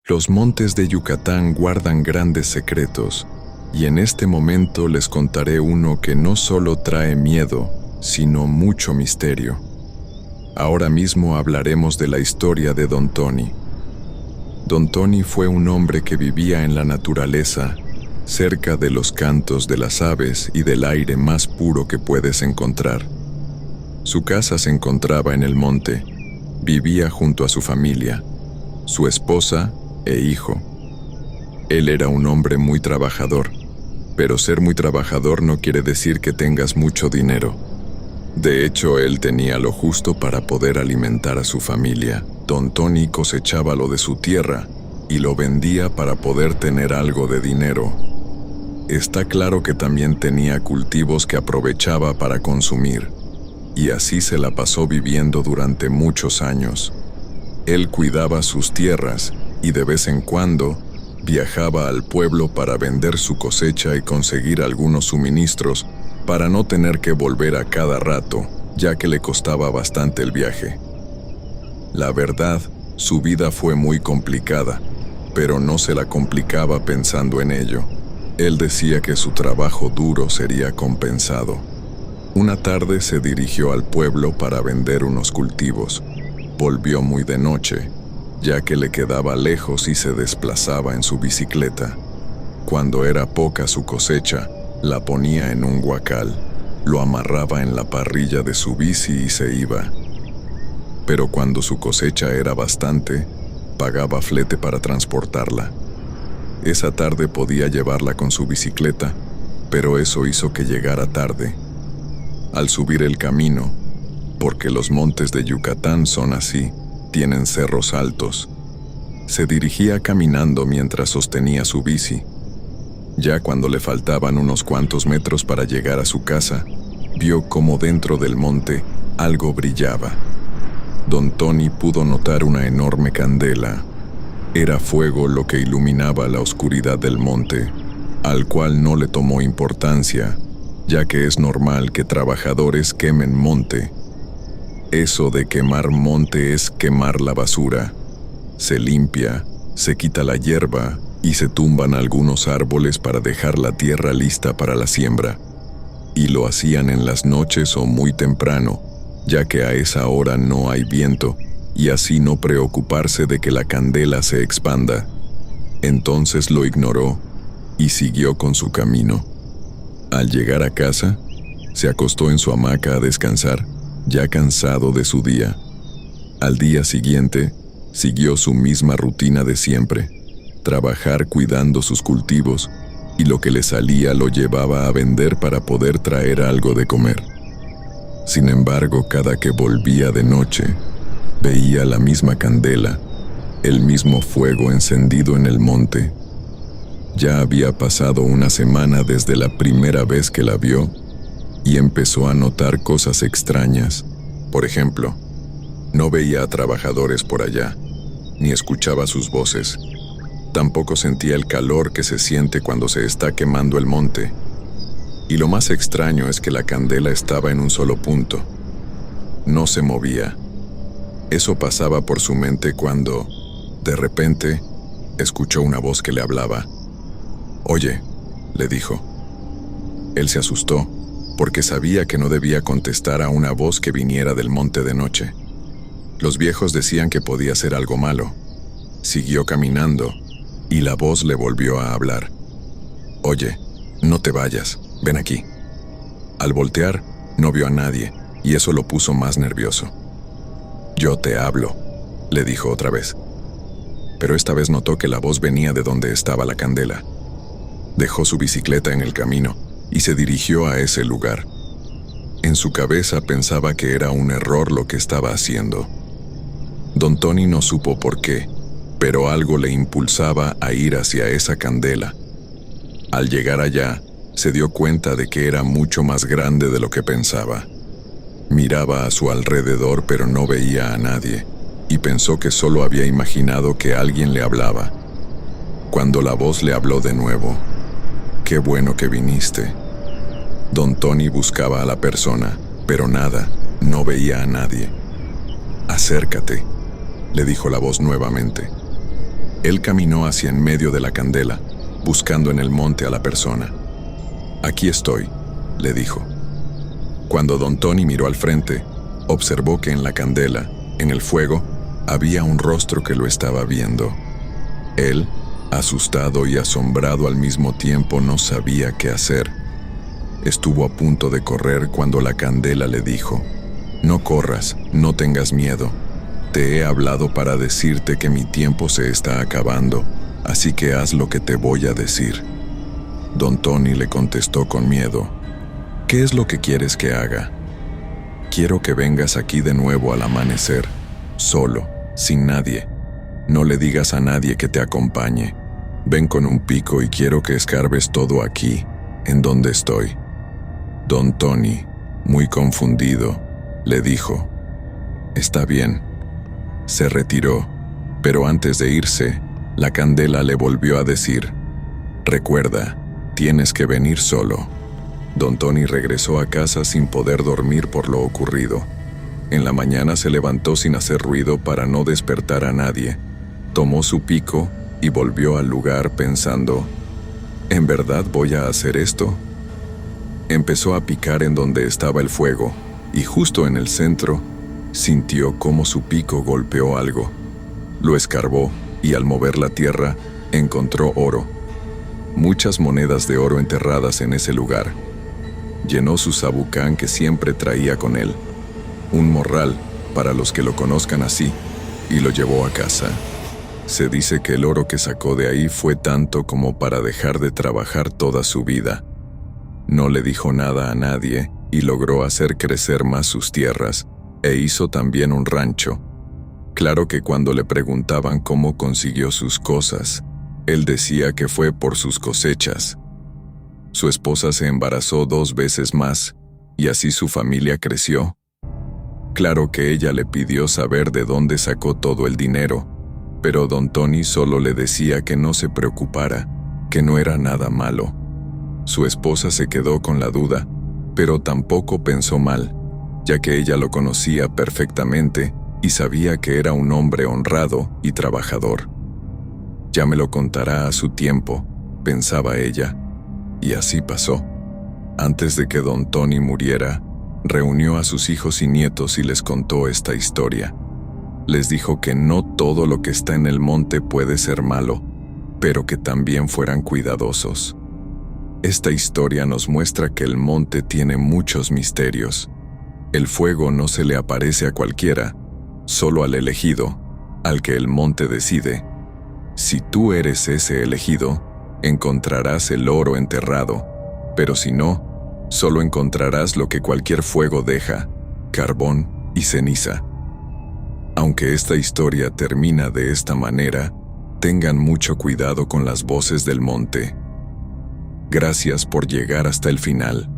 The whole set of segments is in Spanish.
Los montes de Yucatán guardan grandes secretos, y en este momento les contaré uno que no solo trae miedo, sino mucho misterio. Ahora mismo hablaremos de la historia de Don Tony. Don Tony fue un hombre que vivía en la naturaleza, cerca de los cantos de las aves y del aire más puro que puedes encontrar. Su casa se encontraba en el monte. Vivía junto a su familia, su esposa e hijo. Él era un hombre muy trabajador, pero ser muy trabajador no quiere decir que tengas mucho dinero. De hecho, él tenía lo justo para poder alimentar a su familia. Don Tony cosechaba lo de su tierra y lo vendía para poder tener algo de dinero. Está claro que también tenía cultivos que aprovechaba para consumir, y así se la pasó viviendo durante muchos años. Él cuidaba sus tierras y de vez en cuando viajaba al pueblo para vender su cosecha y conseguir algunos suministros para no tener que volver a cada rato, ya que le costaba bastante el viaje. La verdad, su vida fue muy complicada, pero no se la complicaba pensando en ello. Él decía que su trabajo duro sería compensado. Una tarde se dirigió al pueblo para vender unos cultivos. Volvió muy de noche, ya que le quedaba lejos y se desplazaba en su bicicleta. Cuando era poca su cosecha, la ponía en un guacal, lo amarraba en la parrilla de su bici y se iba. Pero cuando su cosecha era bastante, pagaba flete para transportarla. Esa tarde podía llevarla con su bicicleta, pero eso hizo que llegara tarde. Al subir el camino, porque los montes de Yucatán son así, tienen cerros altos, se dirigía caminando mientras sostenía su bici. Ya cuando le faltaban unos cuantos metros para llegar a su casa, vio como dentro del monte algo brillaba. Don Tony pudo notar una enorme candela. Era fuego lo que iluminaba la oscuridad del monte, al cual no le tomó importancia, ya que es normal que trabajadores quemen monte. Eso de quemar monte es quemar la basura. Se limpia, se quita la hierba y se tumban algunos árboles para dejar la tierra lista para la siembra. Y lo hacían en las noches o muy temprano, ya que a esa hora no hay viento, y así no preocuparse de que la candela se expanda. Entonces lo ignoró y siguió con su camino. Al llegar a casa, se acostó en su hamaca a descansar, ya cansado de su día. Al día siguiente, siguió su misma rutina de siempre, trabajar cuidando sus cultivos, y lo que le salía lo llevaba a vender para poder traer algo de comer. Sin embargo, cada que volvía de noche, veía la misma candela, el mismo fuego encendido en el monte. Ya había pasado una semana desde la primera vez que la vio, y empezó a notar cosas extrañas. Por ejemplo, no veía a trabajadores por allá, ni escuchaba sus voces. Tampoco sentía el calor que se siente cuando se está quemando el monte. Y lo más extraño es que la candela estaba en un solo punto. No se movía. Eso pasaba por su mente cuando, de repente, escuchó una voz que le hablaba. «Oye», le dijo. Él se asustó, porque sabía que no debía contestar a una voz que viniera del monte de noche. Los viejos decían que podía ser algo malo. Siguió caminando, y la voz le volvió a hablar. «Oye, no te vayas, ven aquí». Al voltear, no vio a nadie, y eso lo puso más nervioso. «Yo te hablo», le dijo otra vez. Pero esta vez notó que la voz venía de donde estaba la candela. Dejó su bicicleta en el camino y se dirigió a ese lugar. En su cabeza pensaba que era un error lo que estaba haciendo. Don Tony no supo por qué, pero algo le impulsaba a ir hacia esa candela. Al llegar allá, se dio cuenta de que era mucho más grande de lo que pensaba. Miraba a su alrededor, pero no veía a nadie, y pensó que solo había imaginado que alguien le hablaba. Cuando la voz le habló de nuevo, «Qué bueno que viniste». Don Tony buscaba a la persona, pero nada, no veía a nadie. «Acércate», le dijo la voz nuevamente. Él caminó hacia en medio de la candela, buscando en el monte a la persona. «Aquí estoy», le dijo. Cuando don Tony miró al frente, observó que en la candela, en el fuego, había un rostro que lo estaba viendo. Él, asustado y asombrado al mismo tiempo, no sabía qué hacer. Estuvo a punto de correr cuando la candela le dijo: «No corras, no tengas miedo. Te he hablado para decirte que mi tiempo se está acabando, así que haz lo que te voy a decir». Don Tony le contestó con miedo: «¿Qué es lo que quieres que haga?» «Quiero que vengas aquí de nuevo al amanecer, solo, sin nadie. No le digas a nadie que te acompañe. Ven con un pico y quiero que escarbes todo aquí, en donde estoy». Don Tony, muy confundido, le dijo: «Está bien». Se retiró, pero antes de irse, la candela le volvió a decir: «Recuerda, tienes que venir solo». Don Tony regresó a casa sin poder dormir por lo ocurrido. En la mañana se levantó sin hacer ruido para no despertar a nadie. Tomó su pico y volvió al lugar pensando: ¿en verdad voy a hacer esto? Empezó a picar en donde estaba el fuego, y justo en el centro, sintió cómo su pico golpeó algo. Lo escarbó y al mover la tierra, encontró oro. Muchas monedas de oro enterradas en ese lugar. Llenó su sabucán que siempre traía con él, un morral para los que lo conozcan así, y lo llevó a casa. Se dice que el oro que sacó de ahí fue tanto como para dejar de trabajar toda su vida. No le dijo nada a nadie y logró hacer crecer más sus tierras, e hizo también un rancho. Claro que cuando le preguntaban cómo consiguió sus cosas, él decía que fue por sus cosechas. Su esposa se embarazó 2 veces más, y así su familia creció. Claro que ella le pidió saber de dónde sacó todo el dinero, pero don Tony solo le decía que no se preocupara, que no era nada malo. Su esposa se quedó con la duda, pero tampoco pensó mal, ya que ella lo conocía perfectamente y sabía que era un hombre honrado y trabajador. «Ya me lo contará a su tiempo», pensaba ella, y así pasó. Antes de que don Tony muriera, reunió a sus hijos y nietos y les contó esta historia. Les dijo que no todo lo que está en el monte puede ser malo, pero que también fueran cuidadosos. Esta historia nos muestra que el monte tiene muchos misterios. El fuego no se le aparece a cualquiera, solo al elegido, al que el monte decide. Si tú eres ese elegido, encontrarás el oro enterrado, pero si no, solo encontrarás lo que cualquier fuego deja: carbón y ceniza. Aunque esta historia termina de esta manera, tengan mucho cuidado con las voces del monte. Gracias por llegar hasta el final.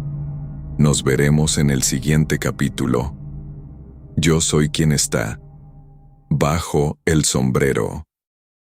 Nos veremos en el siguiente capítulo. Yo soy quien está bajo el sombrero.